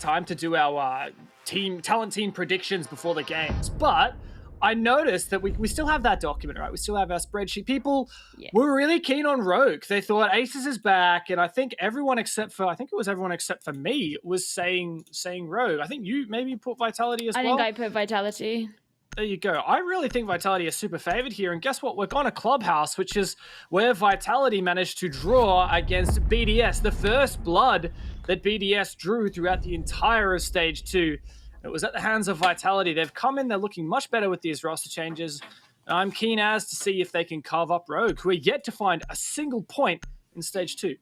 time to do our talent team predictions before the games, but I noticed that we still have that document, right? We still have our spreadsheet. People were really keen on Rogue. They thought Aces is back, and I think everyone except for me was saying Rogue. I think you maybe put Vitality as well. I think I put Vitality. There you go. I really think Vitality is super favored here. And guess what? We're on a Clubhouse, which is where Vitality managed to draw against BDS. The first blood that BDS drew throughout the entire of Stage 2. It was at the hands of Vitality. They've come in. They're looking much better with these roster changes. And I'm keen as to see if they can carve up Rogue, who are yet to find a single point in Stage 2.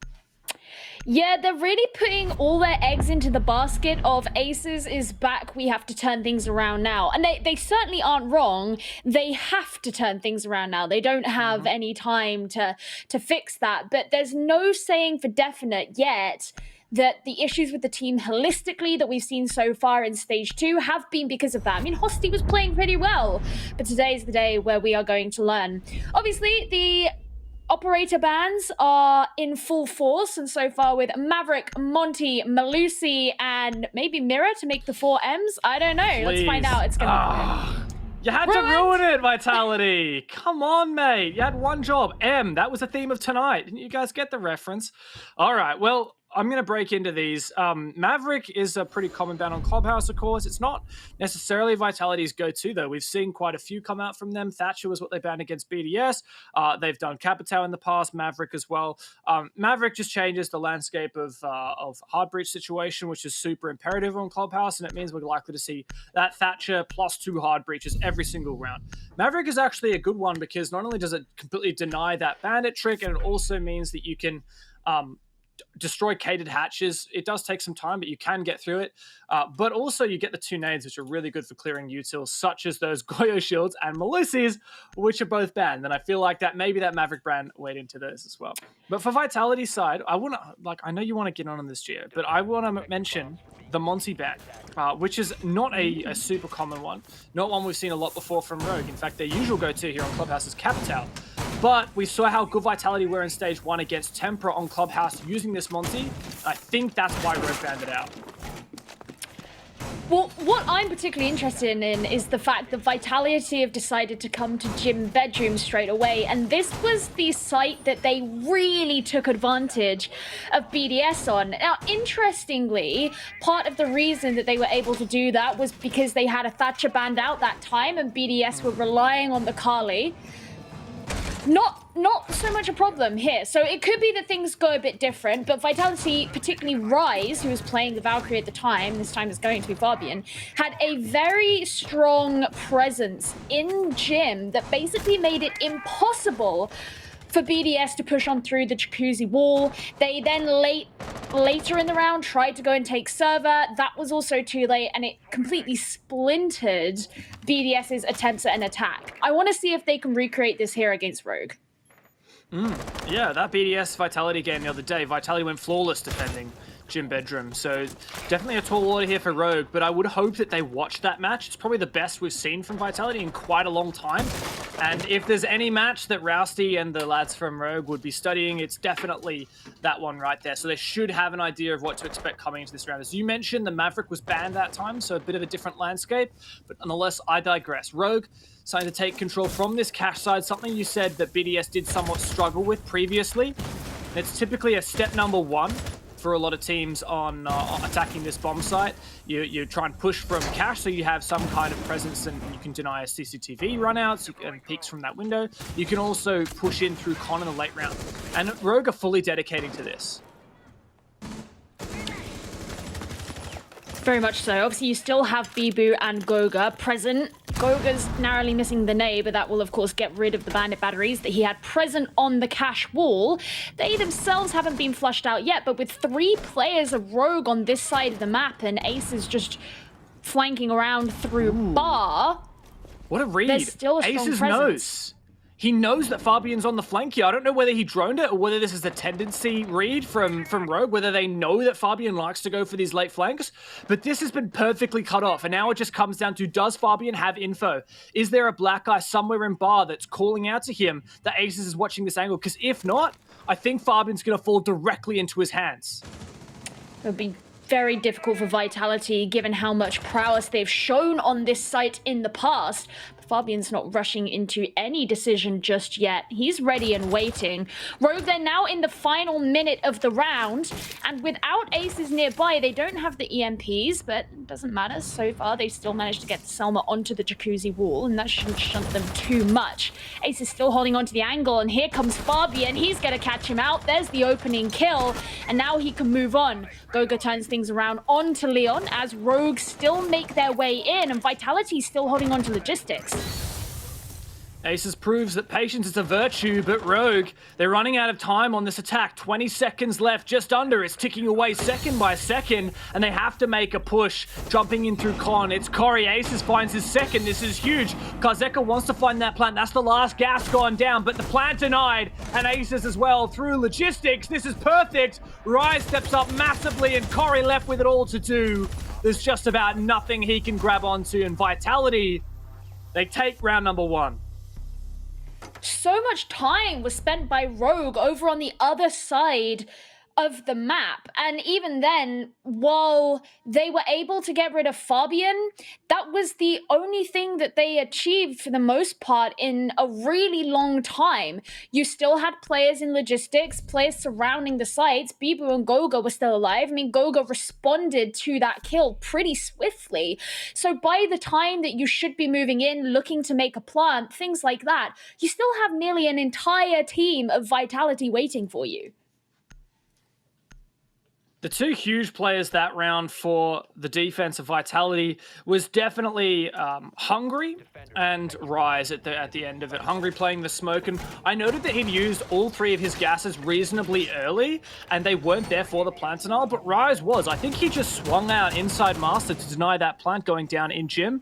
Yeah, they're really putting all their eggs into the basket of Aces is back, we have to turn things around now. And they certainly aren't wrong. They have to turn things around now. They don't have any time to fix that. But there's no saying for definite yet that the issues with the team holistically that we've seen so far in Stage 2 have been because of that. I mean, Hosty was playing pretty well, but today is the day where we are going to learn. Obviously, the operator bans are in full force, and so far with Maverick, Monty, Malusi, and maybe Mirror to make the 4 M's. I don't know. Please. Let's find out. It's gonna be you had to ruin it, Vitality. Come on, mate. You had one job. M. That was the theme of tonight. Didn't you guys get the reference? All right. Well, I'm going to break into these. Maverick is a pretty common ban on Clubhouse, of course. It's not necessarily Vitality's go-to, though. We've seen quite a few come out from them. Thatcher was what they banned against BDS. They've done Capitao in the past, Maverick as well. Maverick just changes the landscape of hard breach situation, which is super imperative on Clubhouse, and it means we're likely to see that Thatcher plus 2 hard breaches every single round. Maverick is actually a good one because not only does it completely deny that bandit trick, and it also means that you can destroy catered hatches. It does take some time, but you can get through it. But also you get the 2 nades, which are really good for clearing utils, such as those Goyo shields and Malusis, which are both banned. And I feel like that maybe that Maverick brand weighed into those as well. But for Vitality's side, I know you want to get on this, Gio, but I want to mention the Monty ban, which is not a super common one. Not one we've seen a lot before from Rogue. In fact, their usual go-to here on Clubhouse is Capitao. But we saw how good Vitality were in Stage 1 against Tempera on Clubhouse using this Monty. I think that's why Rogue banned it out. Well, what I'm particularly interested in is the fact that Vitality have decided to come to Gym Bedroom straight away, and this was the site that they really took advantage of BDS on. Now, interestingly, part of the reason that they were able to do that was because they had a Thatcher banned out that time, and BDS were relying on the Kali. Not so much a problem here. So it could be that things go a bit different, but Vitality, particularly Rise, who was playing the Valkyrie at the time, this time is going to be Fabian, had a very strong presence in Gym that basically made it impossible for BDS to push on through the Jacuzzi wall. They then later in the round tried to go and take server. That was also too late, and it completely splintered BDS's attempts at an attack. I want to see if they can recreate this here against Rogue. Yeah, that BDS Vitality game the other day, Vitality went flawless defending Gym Bedroom. So definitely a tall order here for Rogue, but I would hope that they watch that match. It's probably the best we've seen from Vitality in quite a long time. And if there's any match that Rousty and the lads from Rogue would be studying, it's definitely that one right there. So they should have an idea of what to expect coming into this round. As you mentioned, the Maverick was banned that time, so a bit of a different landscape. But nonetheless, I digress. Rogue starting to take control from this cash side, something you said that BDS did somewhat struggle with previously. It's typically a step number 1 for a lot of teams on attacking this bomb site. You try and push from cash, so you have some kind of presence, and you can deny CCTV runouts and peeks from that window. You can also push in through con in the late round. And Rogue are fully dedicating to this. Very much so. Obviously, you still have Bibu and Goga present. Goga's narrowly missing the nade, but that will, of course, get rid of the bandit batteries that he had present on the cache wall. They themselves haven't been flushed out yet, but with 3 players of Rogue on this side of the map and Aces just flanking around through bar. What a read. There's still a strong Aces presence. knows. He knows that Fabian's on the flank here. I don't know whether he droned it or whether this is a tendency read from Rogue, whether they know that Fabian likes to go for these late flanks, but this has been perfectly cut off. And now it just comes down to, does Fabian have info? Is there a black guy somewhere in bar that's calling out to him that Aces is watching this angle? Because if not, I think Fabian's going to fall directly into his hands. It would be very difficult for Vitality given how much prowess they've shown on this site in the past. Fabian's not rushing into any decision just yet. He's ready and waiting. Rogue, they're now in the final minute of the round, and without aces nearby, they don't have the EMPs, but it doesn't matter. So far, they've still managed to get Selma onto the jacuzzi wall, and that shouldn't shunt them too much. Ace is still holding onto the angle, and here comes Fabian. He's gonna catch him out. There's the opening kill, and now he can move on. Goga turns things around onto Leon as Rogue still make their way in, and Vitality still holding on to logistics. Aces proves that patience is a virtue, but Rogue, they're running out of time on this attack. 20 seconds left, just under. It's ticking away second by second, and they have to make a push. Jumping in through Con, it's Corey. Aces finds his second. This is huge. Karzeka wants to find that plant. That's the last gas gone down, but the plant denied, and Aces as well through logistics. This is perfect. Rise steps up massively, and Corey left with it all to do. There's just about nothing he can grab onto, and Vitality, they take round number 1. So much time was spent by Rogue over on the other side of the map, and even then, while they were able to get rid of Fabian, that was the only thing that they achieved for the most part in a really long time. You still had players in logistics, players surrounding the sites. Bibu and Goga were still alive. I mean, Goga responded to that kill pretty swiftly. So by the time that you should be moving in, looking to make a plant, things like that, you still have nearly an entire team of Vitality waiting for you. The two huge players that round for the defense of Vitality was definitely Hungry and Rise at the end of it. Hungry playing the smoke, and I noted that he'd used all 3 of his gases reasonably early, and they weren't there for the plant denial, but Rise was. I think he just swung out inside Master to deny that plant going down in Gym.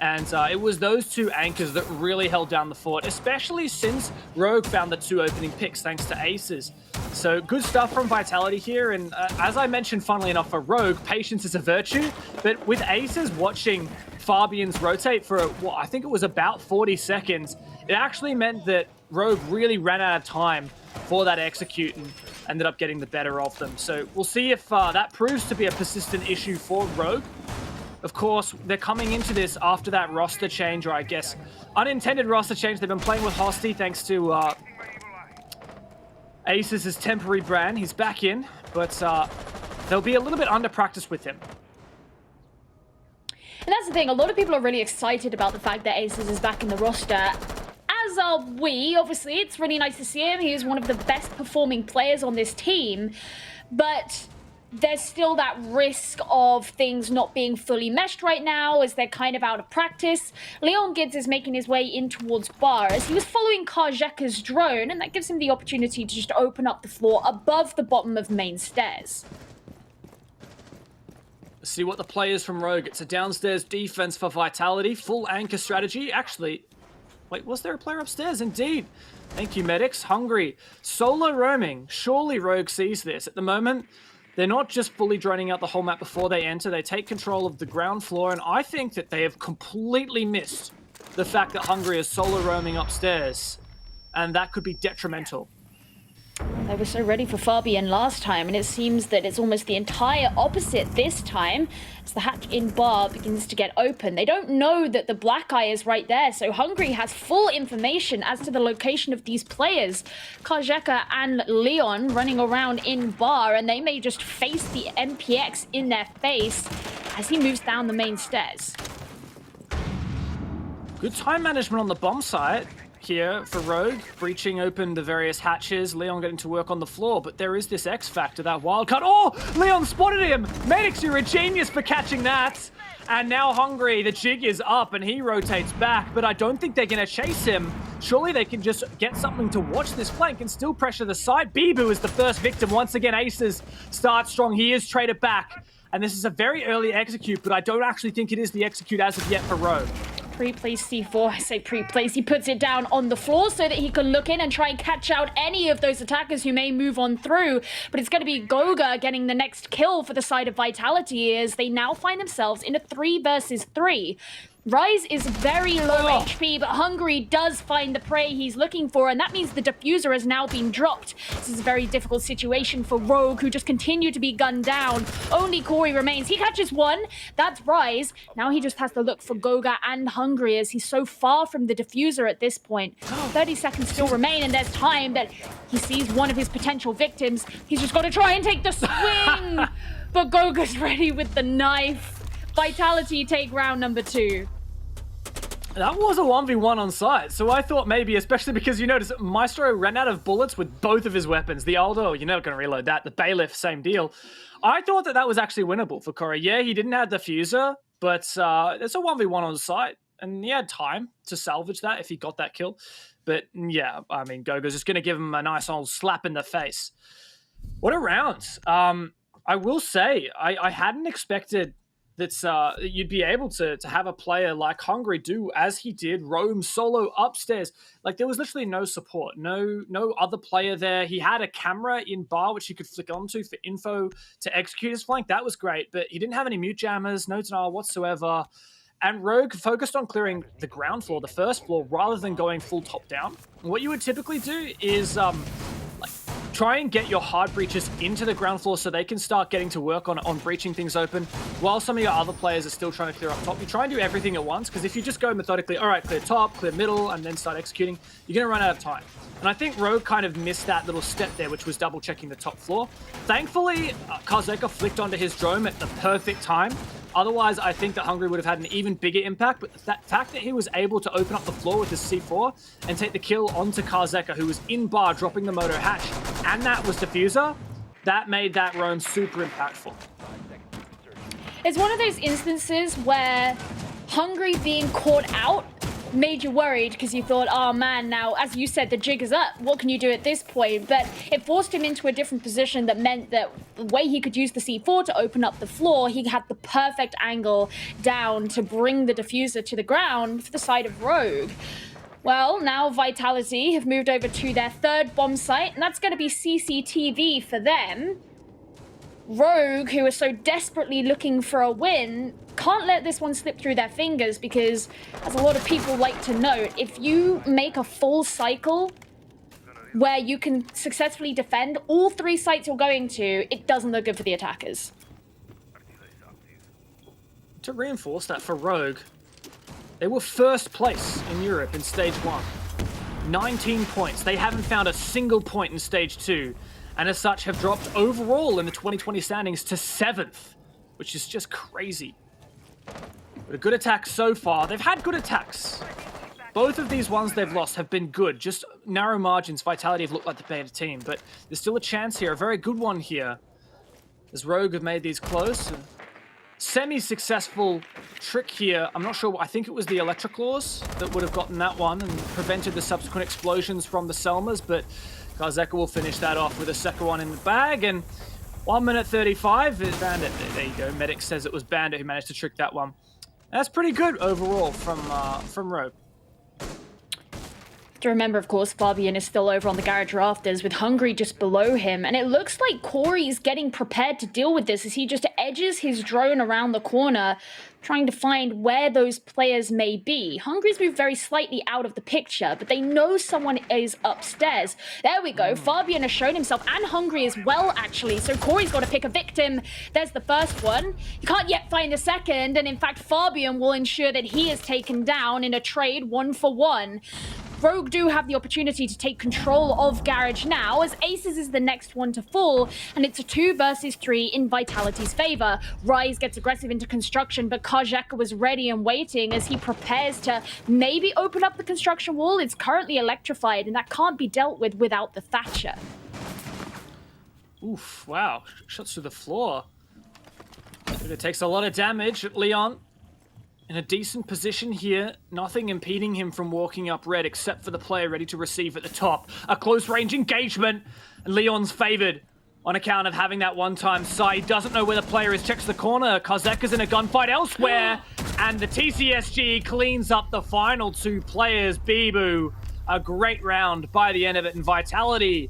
And it was those 2 anchors that really held down the fort, especially since Rogue found the 2 opening picks thanks to Aces. So good stuff from Vitality here. And as I mentioned, funnily enough, for Rogue, patience is a virtue. But with Aces watching Fabian's rotate for, I think it was about 40 seconds, it actually meant that Rogue really ran out of time for that execute and ended up getting the better of them. So we'll see if that proves to be a persistent issue for Rogue. Of course, they're coming into this after that roster change, or I guess unintended roster change. They've been playing with Hosty thanks to Aces' temporary brand. He's back in, but they'll be a little bit under practice with him. And that's the thing, a lot of people are really excited about the fact that Aces is back in the roster. As are we, obviously. It's really nice to see him. He is one of the best performing players on this team, but there's still that risk of things not being fully meshed right now as they're kind of out of practice. Leon Gids is making his way in towards Bar as he was following Karzeka's drone, and that gives him the opportunity to just open up the floor above the bottom of main stairs. See what the players from Rogue. It's a downstairs defense for Vitality. Full anchor strategy. Actually, wait, was there a player upstairs? Indeed. Thank you, medics. Hungry. Solo roaming. Surely Rogue sees this. At the moment, they're not just fully droning out the whole map before they enter. They take control of the ground floor, and I think that they have completely missed the fact that Hungry is solo roaming upstairs, and that could be detrimental. They were so ready for Fabian last time, and it seems that it's almost the entire opposite this time as the hatch in Bar begins to get open. They don't know that the black eye is right there, so Hungry has full information as to the location of these players. Karzeka and Leon running around in Bar, and they may just face the MPX in their face as he moves down the main stairs. Good time management on the bomb site here for Rogue, breaching open the various hatches. Leon getting to work on the floor, but there is this X factor, that wild cut. Oh, Leon spotted him. Medics, you're a genius for catching that. And now Hungry, the jig is up and he rotates back, but I don't think they're going to chase him. Surely they can just get something to watch this flank and still pressure the side. Bibu is the first victim. Once again, Aces start strong. He is traded back. And this is a very early execute, but I don't actually think it is the execute as of yet for Rogue. Pre-place C4, I say pre-place, he puts it down on the floor so that he can look in and try and catch out any of those attackers who may move on through, but it's going to be Goga getting the next kill for the side of Vitality as they now find themselves in a 3 versus 3. Rise is very low HP, but Hungry does find the prey he's looking for, and that means the diffuser has now been dropped. This is a very difficult situation for Rogue, who just continued to be gunned down. Only Corey remains. He catches one. That's Rise. Now he just has to look for Goga and Hungry, as he's so far from the diffuser at this point. 30 seconds still remain, and there's time that he sees one of his potential victims. He's just got to try and take the swing, but Goga's ready with the knife. Vitality take round number 2. That was a 1v1 on site, so I thought maybe, especially because you notice Maestro ran out of bullets with both of his weapons. The Aldo, you're never going to reload that. The Bailiff, same deal. I thought that was actually winnable for Corey. Yeah, he didn't have the fuser, but it's a 1v1 on site, and he had time to salvage that if he got that kill. But yeah, I mean, Goga's just going to give him a nice old slap in the face. What a round. I will say, I hadn't expected that you'd be able to have a player like Hungry do as he did, roam solo upstairs. Like, there was literally no support, no other player there. He had a camera in bar which he could flick onto for info to execute his flank. That was great, but he didn't have any mute jammers, no denial whatsoever. And Rogue focused on clearing the ground floor, the first floor, rather than going full top down. What you would typically do is try and get your hard breaches into the ground floor so they can start getting to work on breaching things open while some of your other players are still trying to clear up top. You try and do everything at once, because if you just go methodically, all right, clear top, clear middle, and then start executing, you're going to run out of time. And I think Rogue kind of missed that little step there, which was double checking the top floor. Thankfully, Karzeka flicked onto his drone at the perfect time. Otherwise, I think that Hungry would have had an even bigger impact, but the fact that he was able to open up the floor with his C4 and take the kill onto Karzeka, who was in bar dropping the moto hatch, and that was diffuser, that made that roam super impactful. It's one of those instances where Hungry being caught out made you worried, because you thought, oh man, now, as you said, the jig is up. What can you do at this point? But it forced him into a different position that meant that the way he could use the C4 to open up the floor, he had the perfect angle down to bring the diffuser to the ground for the side of Rogue. Well, now Vitality have moved over to their third bomb site, and that's going to be CCTV for them. Rogue, who is so desperately looking for a win, can't let this one slip through their fingers, because, as a lot of people like to note, if you make a full cycle where you can successfully defend all 3 sites you're going to, it doesn't look good for the attackers. To reinforce that for Rogue, they were first place in Europe in Stage 1. 19 points. They haven't found a single point in Stage 2. And as such have dropped overall in the 2020 standings to 7th, which is just crazy. But a good attack so far. They've had good attacks. Both of these ones they've lost have been good. Just narrow margins. Vitality have looked like the better team, but there's still a chance here. A very good one here. As Rogue have made these close. Semi-successful trick here. I'm not sure. I think it was the Electroclaws that would have gotten that one and prevented the subsequent explosions from the Selmas, but Karzeka will finish that off with a second one in the bag, and 1 minute 35 is Bandit. There you go. Medic says it was Bandit who managed to trick that one. That's pretty good overall from Rogue. To remember, of course, Fabian is still over on the garage rafters with Hungry just below him, and it looks like Corey's getting prepared to deal with this as he just edges his drone around the corner, trying to find where those players may be. Hungry's moved very slightly out of the picture, but they know someone is upstairs. There we go. Fabian has shown himself, and Hungry as well, actually. So Corey's got to pick a victim. There's the first one. You can't yet find the second, and in fact, Fabian will ensure that he is taken down in a trade 1-for-1. Rogue do have the opportunity to take control of Garage now, as Aces is the next one to fall, and it's a 2 versus 3 in Vitality's favor. Rise gets aggressive into construction, but Karzeka was ready and waiting as he prepares to maybe open up the construction wall. It's currently electrified, and that can't be dealt with without the Thatcher. Oof, wow. Shots through the floor. It takes a lot of damage. Leon in a decent position here. Nothing impeding him from walking up red except for the player ready to receive at the top. A close range engagement, and Leon's favored on account of having that one-time sight. He doesn't know where the player is, checks the corner. Karzeka's in a gunfight elsewhere, and the TCSG cleans up the final 2 players. Bibu, a great round by the end of it, and Vitality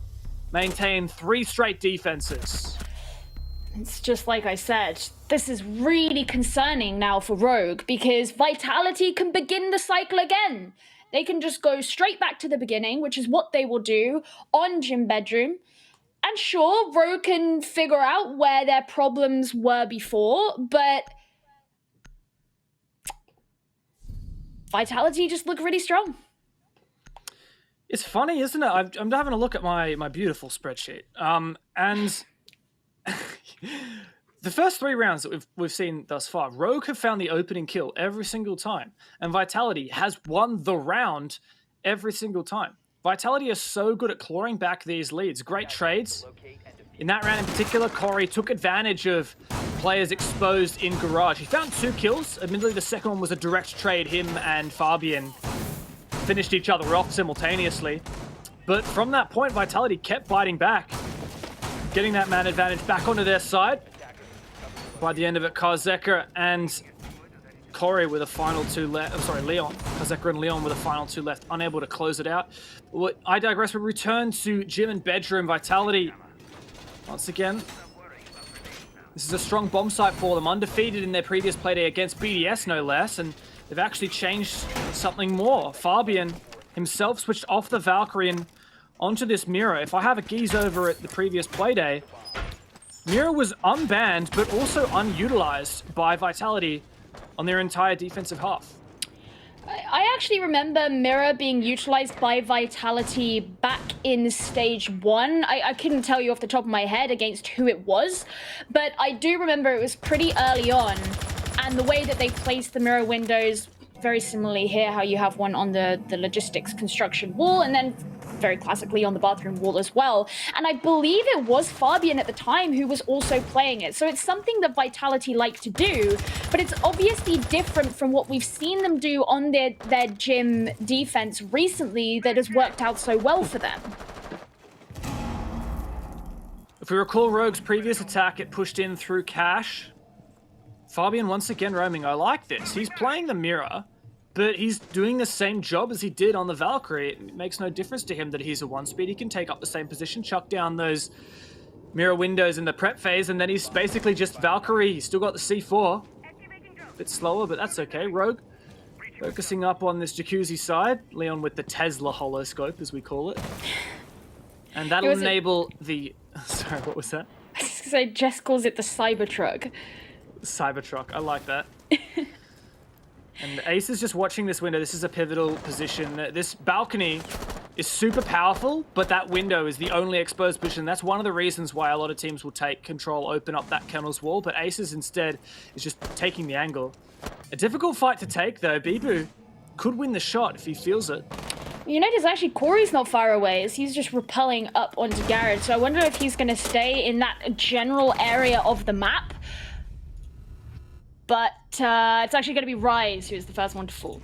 maintain 3 straight defenses. It's just like I said, this is really concerning now for Rogue, because Vitality can begin the cycle again. They can just go straight back to the beginning, which is what they will do on Gym Bedroom. And sure, Rogue can figure out where their problems were before, but Vitality just look really strong. It's funny, isn't it? I'm having a look at my beautiful spreadsheet, and the first 3 rounds that we've seen thus far, Rogue have found the opening kill every single time, and Vitality has won the round every single time. Vitality is so good at clawing back these leads. Great trades. In that round in particular, Corey took advantage of players exposed in Garage. He found 2 kills. Admittedly, the second one was a direct trade. Him and Fabian finished each other off simultaneously. But from that point, Vitality kept biting back, getting that man advantage back onto their side. By the end of it, Karzeka and Corey with a final 2 left. I'm sorry, Leon. Karzeka and Leon with a final 2 left, unable to close it out. Well, I digress. We return to Gym and Bedroom. Vitality, once again, this is a strong bomb site for them. Undefeated in their previous playday against BDS, no less, and they've actually changed something more. Fabian himself switched off the Valkyrie and onto this Mira. If I have a gaze over at the previous playday, Mira was unbanned, but also unutilized by Vitality on their entire defensive half. I actually remember Mira being utilized by Vitality back in stage 1. I couldn't tell you off the top of my head against who it was, but I do remember it was pretty early on, and the way that they placed the Mira windows, very similarly here, how you have one on the logistics construction wall, and then very classically on the bathroom wall as well. And I believe it was Fabian at the time who was also playing it. So it's something that Vitality like to do, but it's obviously different from what we've seen them do on their gym defense recently that has worked out so well for them. If we recall Rogue's previous attack, it pushed in through Cash. Fabian once again roaming. I like this. He's playing the Mira, but he's doing the same job as he did on the Valkyrie. It makes no difference to him that he's a 1-speed. He can take up the same position, chuck down those Mira windows in the prep phase, and then he's basically just Valkyrie. He's still got the C4. A bit slower, but that's okay. Rogue focusing up on this Jacuzzi side. Leon with the Tesla holoscope, as we call it. And that'll enable the... Sorry, what was that? I was just gonna say, Jess calls it the Cybertruck. Cybertruck, I like that. And Ace is just watching this window. This is a pivotal position. This balcony is super powerful, but that window is the only exposed position. That's one of the reasons why a lot of teams will take control, open up that kennel's wall, but Aces instead is just taking the angle. A difficult fight to take, though. Bibu could win the shot if he feels it. You notice actually Corey's not far away as he's just rappelling up onto Garrett, so I wonder if he's going to stay in that general area of the map. But it's actually going to be Rise who is the first one to fall.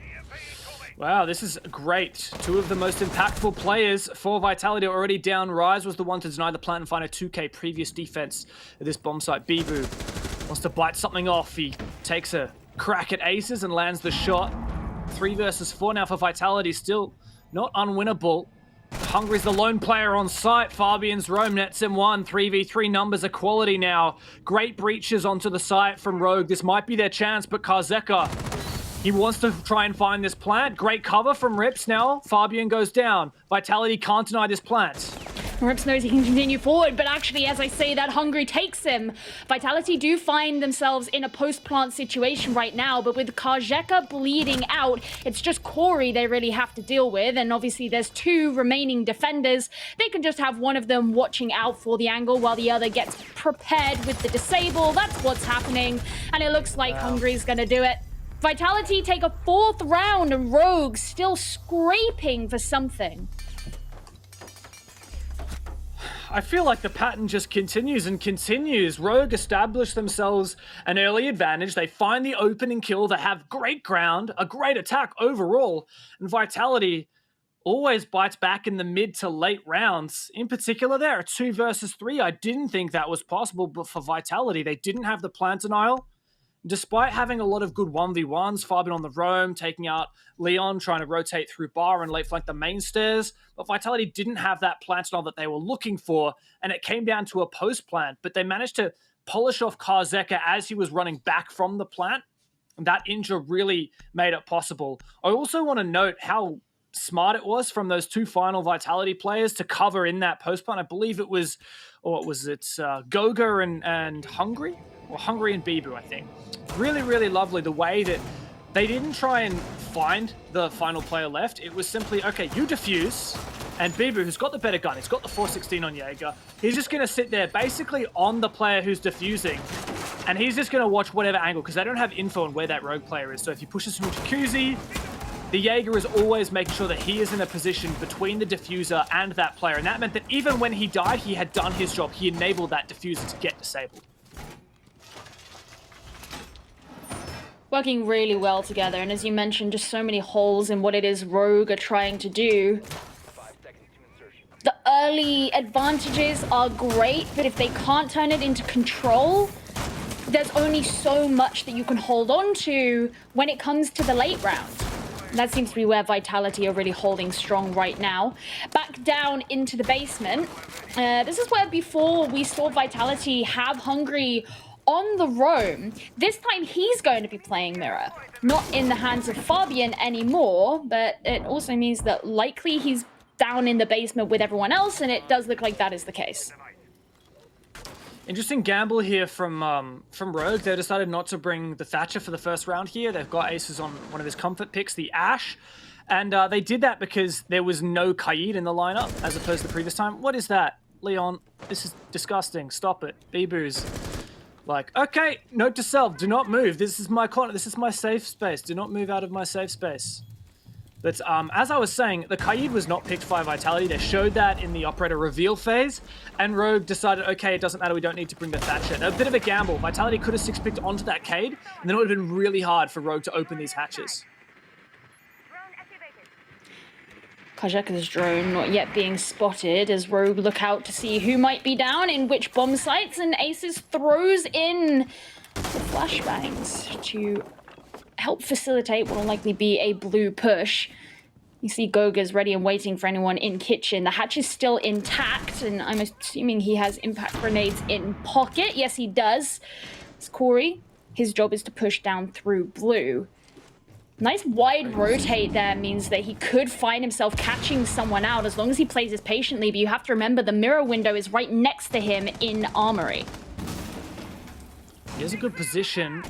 Wow, this is great. 2 of the most impactful players for Vitality already down. Rise was the one to deny the plant and find a 2k previous defense at this bomb site. Bibu wants to bite something off. He takes a crack at Aces and lands the shot. 3 versus 4 now for Vitality, still not unwinnable. Hungry's the lone player on site. Fabian's roam nets him 1. 3v3 numbers are quality now. Great breaches onto the site from Rogue. This might be their chance, but Karzeka, he wants to try and find this plant. Great cover from Rips now. Fabian goes down. Vitality can't deny this plant. Rips knows he can continue forward, but actually, as I say, that Hungry takes him. Vitality do find themselves in a post-plant situation right now, but with Karzeka bleeding out, it's just Corey they really have to deal with, and obviously there's 2 remaining defenders. They can just have one of them watching out for the angle while the other gets prepared with the disable. That's what's happening, and it looks like Hungry's gonna do it. Vitality take a 4th round, and Rogue still scraping for something. I feel like the pattern just continues and continues. Rogue establish themselves an early advantage. They find the opening kill. They have great ground, a great attack overall. And Vitality always bites back in the mid to late rounds. In particular, there are 2 versus 3. I didn't think that was possible, but for Vitality, they didn't have the plant denial. Despite having a lot of good 1v1s, Fabian on the roam, taking out Leon, trying to rotate through bar and late flank the main stairs, but Vitality didn't have that plant denial that they were looking for, and it came down to a post plant, but they managed to polish off Karzeka as he was running back from the plant. And that injure really made it possible. I also want to note how smart it was from those two final Vitality players to cover in that post plant. I believe it was, Goga and Hungry? Or Hungry and Bibu, I think. Really, really lovely the way that they didn't try and find the final player left. It was simply, okay, you defuse, and Bibu, who's got the better gun, he's got the 416 on Jaeger, he's just going to sit there basically on the player who's defusing, and he's just going to watch whatever angle, because they don't have info on where that rogue player is. So if he pushes through Jacuzzi, the Jaeger is always making sure that he is in a position between the diffuser and that player, and that meant that even when he died, he had done his job. He enabled that diffuser to get disabled. Working really well together, and as you mentioned, just so many holes in what it is Rogue are trying to do. The early advantages are great, but if they can't turn it into control, there's only so much that you can hold on to when it comes to the late round. And that seems to be where Vitality are really holding strong right now. Back down into the basement. This is where before we saw Vitality have Hungry on the roam. This time he's going to be playing Mirror. Not in the hands of Fabian anymore, but it also means that likely he's down in the basement with everyone else, and it does look like that is the case. Interesting gamble here from Rogue. They decided not to bring the Thatcher for the first round here. They've got aces on one of his comfort picks, the Ash. And they did that because there was no Kaid in the lineup, as opposed to the previous time. What is that? Leon, this is disgusting. Stop it. Bibu's like, okay, note to self, do not move. This is my corner. This is my safe space. Do not move out of my safe space. But as I was saying, the Kaid was not picked by Vitality. They showed that in the Operator reveal phase, and Rogue decided, okay, it doesn't matter, we don't need to bring the Thatcher. A bit of a gamble. Vitality could have 6-picked onto that Kaid, and then it would have been really hard for Rogue to open these hatches. Kajeka's drone not yet being spotted as Rogue look out to see who might be down in which bomb sites, and Aces throws in the flashbangs to help facilitate what will likely be a blue push. You see Goga's ready and waiting for anyone in kitchen. The hatch is still intact, and I'm assuming he has impact grenades in pocket. Yes, he does. It's Corey. His job is to push down through blue. Nice wide rotate there means that he could find himself catching someone out as long as he plays this patiently, but you have to remember the mirror window is right next to him in Armory. He has a good position.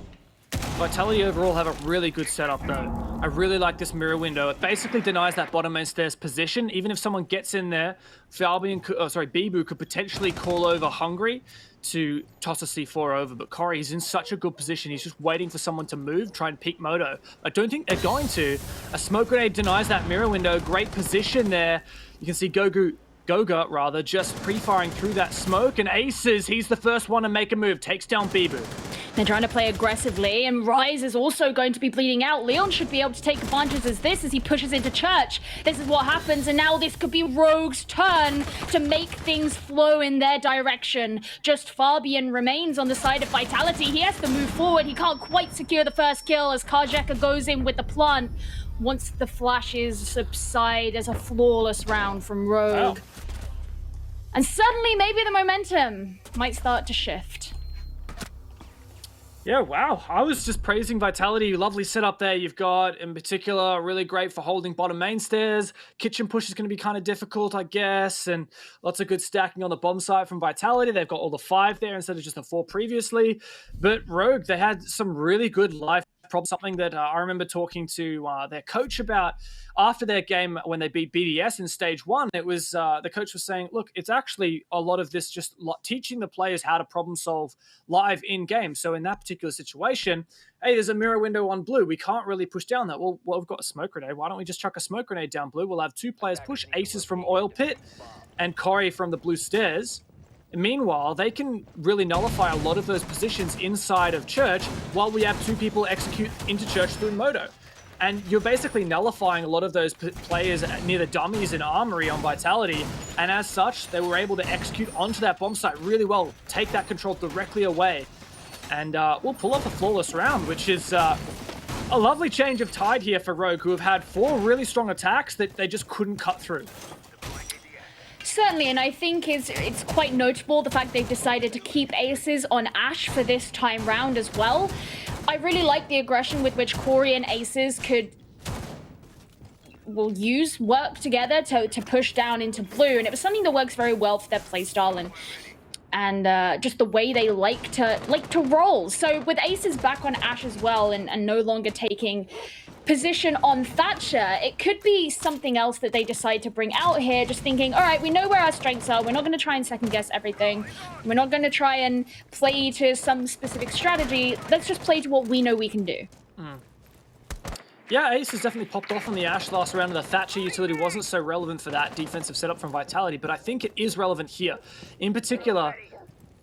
Vitality overall have a really good setup though. I really like this mirror window. It basically denies that bottom main stairs position. Even if someone gets in there, Bibu could potentially call over Hungry to toss a C4 over, but Corey, he's in such a good position. He's just waiting for someone to move, try and peek Moto. I don't think they're going to. A smoke grenade denies that mirror window. Great position there. You can see Goga just pre-firing through that smoke, and Aces, he's the first one to make a move, takes down Bibu. They're trying to play aggressively, and Rise is also going to be bleeding out. Leon should be able to take advantage of this as he pushes into Church. This is what happens, and now this could be Rogue's turn to make things flow in their direction. Just Fabian remains on the side of Vitality. He has to move forward. He can't quite secure the first kill as Kajeka goes in with the plant. Once the flashes subside, as a flawless round from Rogue. Wow. And suddenly, maybe the momentum might start to shift. Yeah, wow. I was just praising Vitality. Lovely setup there you've got. In particular, really great for holding bottom main stairs. Kitchen push is going to be kind of difficult, I guess. And lots of good stacking on the bomb site from Vitality. They've got all the 5 there instead of just the 4 previously. But Rogue, they had some really good life problems. Something that I remember talking to their coach about after their game when they beat BDS in stage 1. It was the coach was saying, look, it's actually a lot of this just teaching the players how to problem solve live in game. So in that particular situation, hey, there's a mirror window on blue. We can't really push down that. Well, we've got a smoke grenade. Why don't we just chuck a smoke grenade down blue? We'll have 2 players push, Aces from Oil Pit and Corey from the blue stairs. Meanwhile, they can really nullify a lot of those positions inside of Church while we have 2 people execute into Church through Moto. And you're basically nullifying a lot of those players near the dummies in Armory on Vitality. And as such, they were able to execute onto that bomb site really well, take that control directly away. And we'll pull off a flawless round, which is a lovely change of tide here for Rogue, who have had 4 really strong attacks that they just couldn't cut through. Certainly, and I think it's quite notable the fact they've decided to keep aces on Ashe for this time round as well. I really like the aggression with which Corey and aces will work together to push down into blue, and it was something that works very well for their playstyle and just the way they like to roll. So with aces back on Ashe as well and no longer taking position on Thatcher, it could be something else that they decide to bring out here, just thinking, all right, we know where our strengths are, we're not going to try and second guess everything, we're not going to try and play to some specific strategy, let's just play to what we know we can do. Yeah, Ace has definitely popped off on the Ashe last round, and the Thatcher utility wasn't so relevant for that defensive setup from Vitality, but I think it is relevant here. In particular,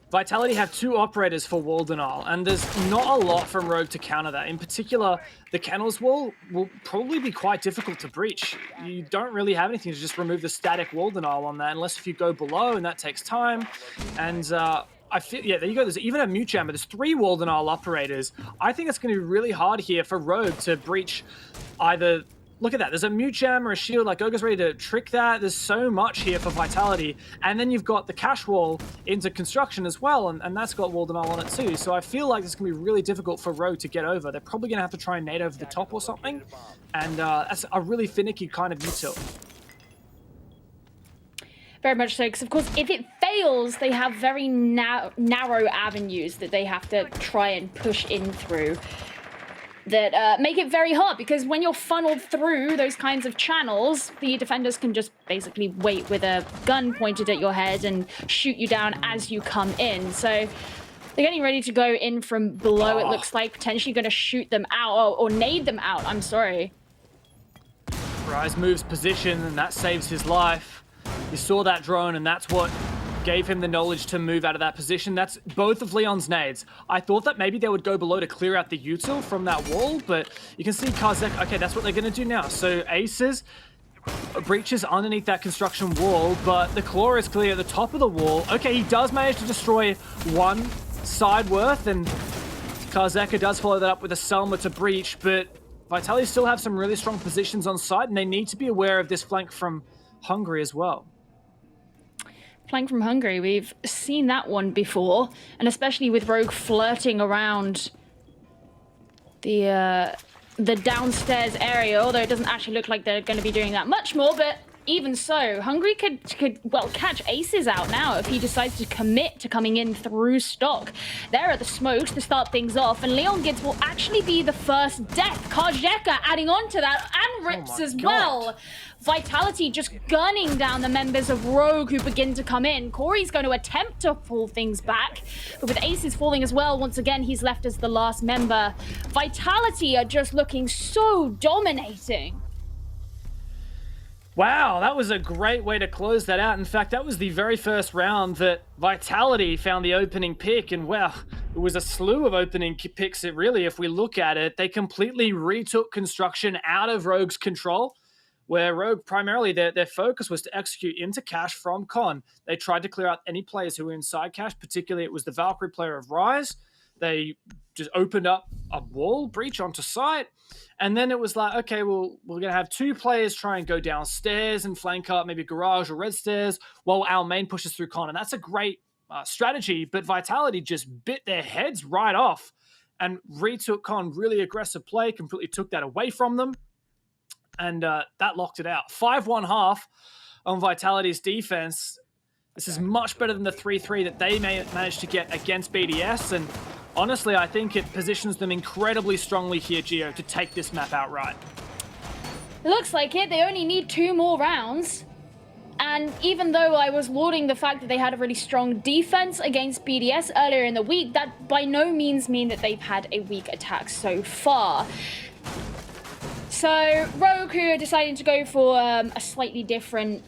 Vitality have 2 operators for wall denial, and there's not a lot from Rogue to counter that. In particular, the Kennels wall will probably be quite difficult to breach. You don't really have anything to just remove the static wall denial on that, unless if you go below, and that takes time. And I feel, yeah, there you go. There's even a mute jammer. There's 3 wall denial operators. I think it's going to be really hard here for Rogue to breach either. Look at that. There's a mute jam or a shield. Like, Goga's ready to trick that. There's so much here for Vitality. And then you've got the cash wall into construction as well, and that's got wall denial on it too. So I feel like it's going to be really difficult for Rogue to get over. They're probably going to have to try and nade over the top or something. And that's a really finicky kind of util. Very much so, because of course, if it fails, they have very narrow avenues that they have to try and push in through that make it very hard, because when you're funneled through those kinds of channels, the defenders can just basically wait with a gun pointed at your head and shoot you down as you come in. So they're getting ready to go in from below, it looks like, potentially going to shoot them out, or nade them out, I'm sorry. Rise moves position, and that saves his life. You saw that drone, and that's what gave him the knowledge to move out of that position. That's both of Leon's nades. I thought that maybe they would go below to clear out the util from that wall, but you can see Karzek, okay, that's what they're going to do now. So Aces breaches underneath that construction wall, but the claw is clear at the top of the wall. Okay, he does manage to destroy one side worth, and Karzeka does follow that up with a Selma to breach, but Vitality still have some really strong positions on site, and they need to be aware of this flank from Hungary as well. Flank from Hungary, we've seen that one before, and especially with Rogue flirting around the downstairs area, although it doesn't actually look like they're going to be doing that much more, but even so, Hungary could well catch Aces out now if he decides to commit to coming in through stock. There are the smokes to start things off, and Leon Gids will actually be the first death. Karjeka adding on to that, and Rips as well. Vitality just gunning down the members of Rogue who begin to come in. Corey's going to attempt to pull things back, but with Aces falling as well, once again, he's left as the last member. Vitality are just looking so dominating. Wow, that was a great way to close that out. In fact, that was the very first round that Vitality found the opening pick, and wow, it was a slew of opening picks. It really, if we look at it, they completely retook construction out of Rogue's control, where Rogue primarily their focus was to execute into cash from Con. They tried to clear out any players who were inside cash, particularly it was the Valkyrie player of Rise. They just opened up a wall breach onto site. And then it was like, okay, well, we're going to have 2 players try and go downstairs and flank up maybe garage or red stairs while our main pushes through Con. And that's a great strategy, but Vitality just bit their heads right off and retook Con. Really aggressive play, completely took that away from them. And that locked it out. 5-1 half on Vitality's defense. This is much better than the 3-3 that they managed to get against BDS. And honestly, I think it positions them incredibly strongly here, Gio, to take this map outright. Looks like it. They only need 2 more rounds. And even though I was lauding the fact that they had a really strong defense against BDS earlier in the week, that by no means mean that they've had a weak attack so far. So Rogue, who are deciding to go for a slightly different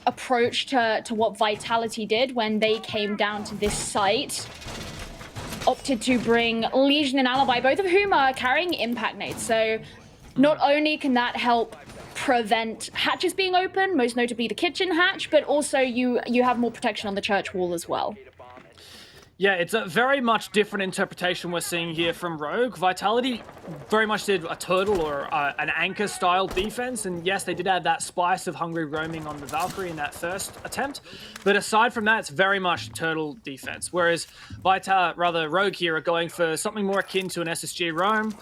approach to what Vitality did when they came down to this site, opted to bring Legion and Alibi, both of whom are carrying impact nades. So not only can that help prevent hatches being open, most notably the kitchen hatch, but also you have more protection on the church wall as well. Yeah, it's a very much different interpretation we're seeing here from Rogue. Vitality very much did a turtle or an anchor style defense, and yes, they did have that spice of hungry roaming on the Valkyrie in that first attempt, but aside from that, it's very much turtle defense, whereas Rogue here are going for something more akin to an SSG roam.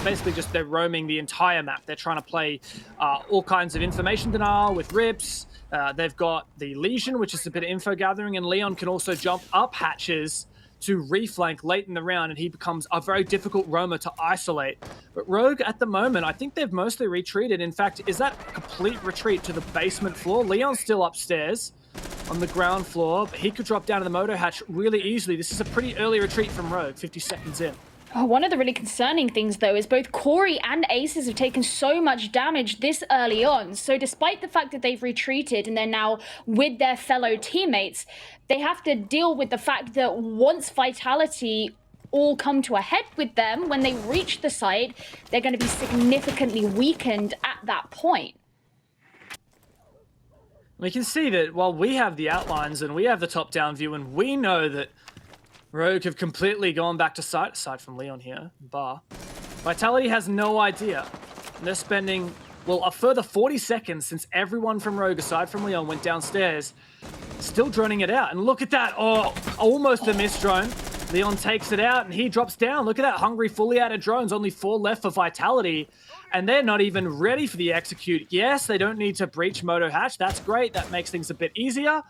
Basically just they're roaming the entire map. They're trying to play all kinds of information denial with rips. They've got the Legion, which is a bit of info gathering, and Leon can also jump up hatches to reflank late in the round, and he becomes a very difficult roamer to isolate. But Rogue, at the moment, I think they've mostly retreated. In fact, is that complete retreat to the basement floor? Leon's still upstairs on the ground floor, but he could drop down to the moto hatch really easily. This is a pretty early retreat from Rogue, 50 seconds in. Oh, one of the really concerning things, though, is both Corey and Aces have taken so much damage this early on. So despite the fact that they've retreated and they're now with their fellow teammates, they have to deal with the fact that once Vitality all come to a head with them, when they reach the site, they're going to be significantly weakened at that point. We can see that while we have the outlines and we have the top-down view, and we know that Rogue have completely gone back to site, aside from Leon here, Vitality has no idea. They're spending, well, a further 40 seconds since everyone from Rogue, aside from Leon, went downstairs, still droning it out. And look at that, almost a missed drone. Leon takes it out and he drops down. Look at that, hungry, fully out of drones, only 4 left for Vitality. And they're not even ready for the execute. Yes, they don't need to breach Moto Hatch. That's great, that makes things a bit easier.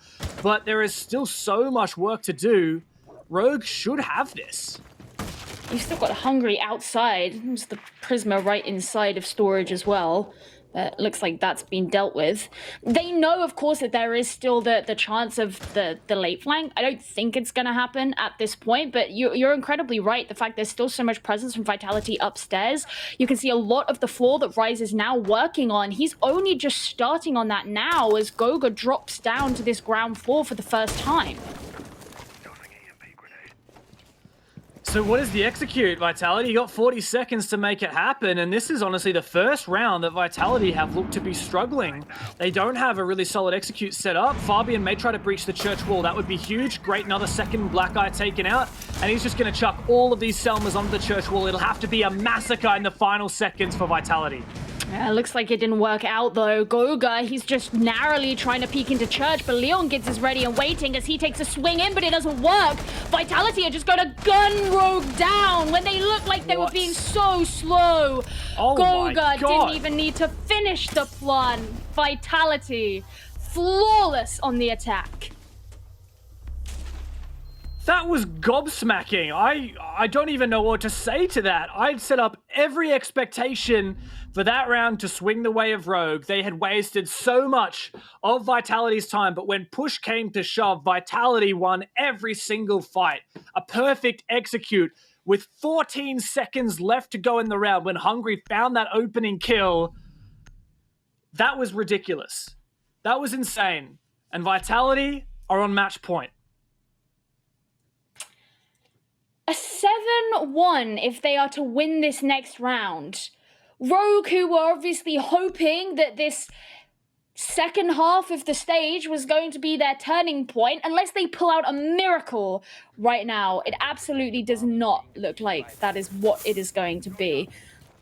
But there is still so much work to do. Rogue should have this. You've still got Hungry outside. There's the Prisma right inside of storage as well. Looks like that's been dealt with. They know, of course, that there is still the chance of the late flank. I don't think it's going to happen at this point, but you're incredibly right. The fact there's still so much presence from Vitality upstairs. You can see a lot of the floor that Rise is now working on. He's only just starting on that now as Goga drops down to this ground floor for the first time. So what is the execute, Vitality? You got 40 seconds to make it happen, and this is honestly the first round that Vitality have looked to be struggling. They don't have a really solid execute set up. Fabian may try to breach the church wall. That would be huge. Great, another second Black Eye taken out, and he's just going to chuck all of these Selmas onto the church wall. It'll have to be a massacre in the final seconds for Vitality. Yeah, looks like it didn't work out though. Goga, he's just narrowly trying to peek into church, but Leon gets his ready and waiting as he takes a swing in, but it doesn't work. Vitality are just gonna gun Rogue down when they look like they were being so slow. Goga didn't even need to finish the plan. Vitality, flawless on the attack. That was gobsmacking. I don't even know what to say to that. I'd set up every expectation for that round to swing the way of Rogue. They had wasted so much of Vitality's time, but when push came to shove, Vitality won every single fight. A perfect execute with 14 seconds left to go in the round when Hungry found that opening kill. That was ridiculous. That was insane. And Vitality are on match point. A 7-1 if they are to win this next round. Rogue, who were obviously hoping that this second half of the stage was going to be their turning point, unless they pull out a miracle right now. It absolutely does not look like that is what it is going to be.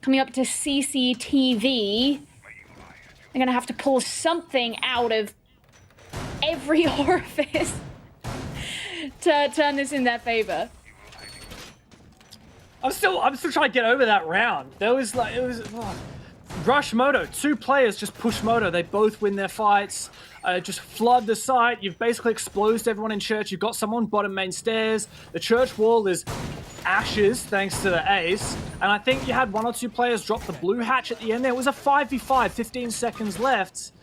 Coming up to CCTV, they're going to have to pull something out of every orifice to turn this in their favor. I'm still trying to get over that round. Rush Moto, 2 players just push Moto. They both win their fights, just flood the site. You've basically exposed everyone in church. You've got someone bottom main stairs. The church wall is ashes thanks to the ace. And I think you had 1 or 2 players drop the blue hatch at the end there. It was a 5v5, 15 seconds left.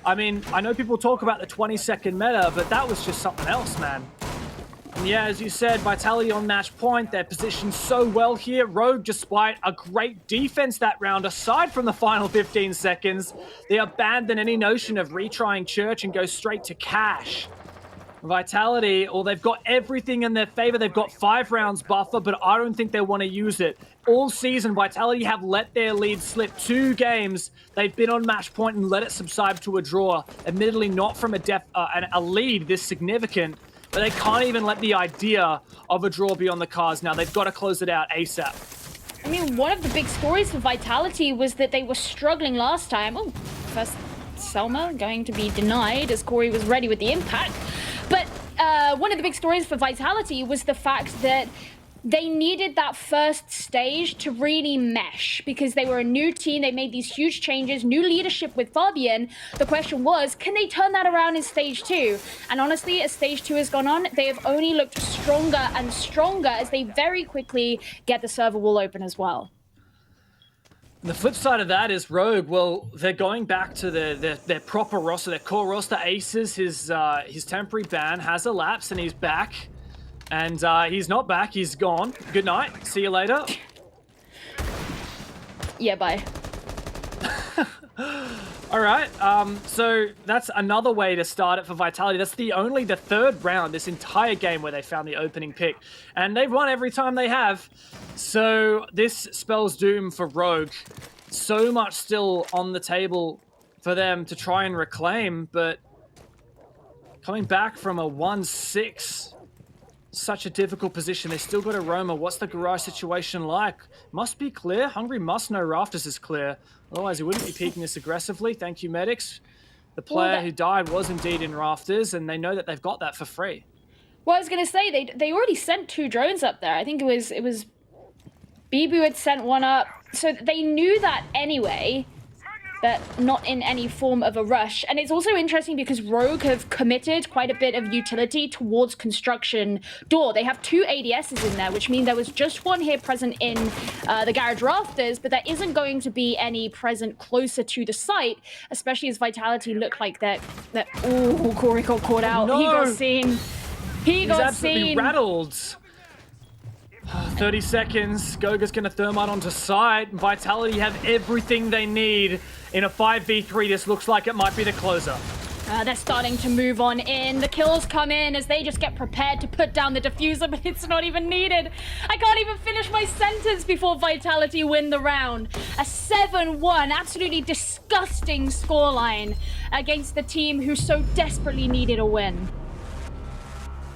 I mean, I know people talk about the 20-second meta, but that was just something else, man. And yeah, as you said, Vitality on match point. They're positioned so well here. Rogue, despite a great defense that round, aside from the final 15 seconds, they abandon any notion of retrying church and go straight to cash. Vitality, they've got everything in their favor. They've got 5 rounds buffer, but I don't think they want to use it. All season, Vitality have let their lead slip 2 games. They've been on match point and let it subside to a draw. Admittedly, not from a lead this significant, but they can't even let the idea of a draw be on the cards now. They've got to close it out ASAP. I mean, one of the big stories for Vitality was that they were struggling last time. Oh, first Selma going to be denied as Corey was ready with the impact. But one of the big stories for Vitality was the fact that they needed that first stage to really mesh because they were a new team. They made these huge changes, new leadership with Fabian. The question was, can they turn that around in stage 2? And honestly, as stage 2 has gone on, they have only looked stronger and stronger as they very quickly get the server wall open as well. The flip side of that is Rogue. Well, they're going back to their proper roster, their core roster. Aces, his temporary ban has elapsed and he's back. And he's not back, he's gone. Good night, see you later. Yeah, bye. All right, so that's another way to start it for Vitality. That's the third round this entire game where they found the opening pick. And they've won every time they have. So this spells doom for Rogue. So much still on the table for them to try and reclaim, but coming back from a 1-6, such a difficult position. They still got a Roma. What's the garage situation like? Must be clear. Hungry must know Rafters is clear. Otherwise, he wouldn't be peeking this aggressively. Thank you, medics. The player who died was indeed in Rafters, and they know that they've got that for free. Well, I was going to say, they already sent 2 drones up there. I think it was Bibu had sent one up. So they knew that anyway, but not in any form of a rush. And it's also interesting because Rogue have committed quite a bit of utility towards construction door. They have 2 ADSs in there, which means there was just one here present in the garage rafters, but there isn't going to be any present closer to the site, especially as Vitality look like that. Oh, Corey got caught out. No. He got seen. He's absolutely rattled. 30 seconds. Goga's going to thermite onto site. Vitality have everything they need in a 5v3. This looks like it might be the closer. They're starting to move on in. The kills come in as they just get prepared to put down the diffuser, but it's not even needed. I can't even finish my sentence before Vitality win the round. A 7-1, absolutely disgusting scoreline against the team who so desperately needed a win.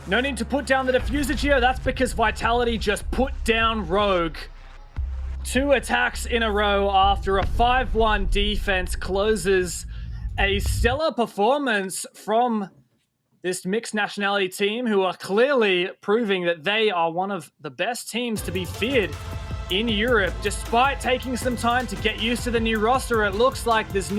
No need to put down the diffuser, Gio. That's because Vitality just put down Rogue. 2 attacks in a row after a 5-1 defense closes a stellar performance from this mixed nationality team who are clearly proving that they are one of the best teams to be feared in Europe. Despite taking some time to get used to the new roster, it looks like this new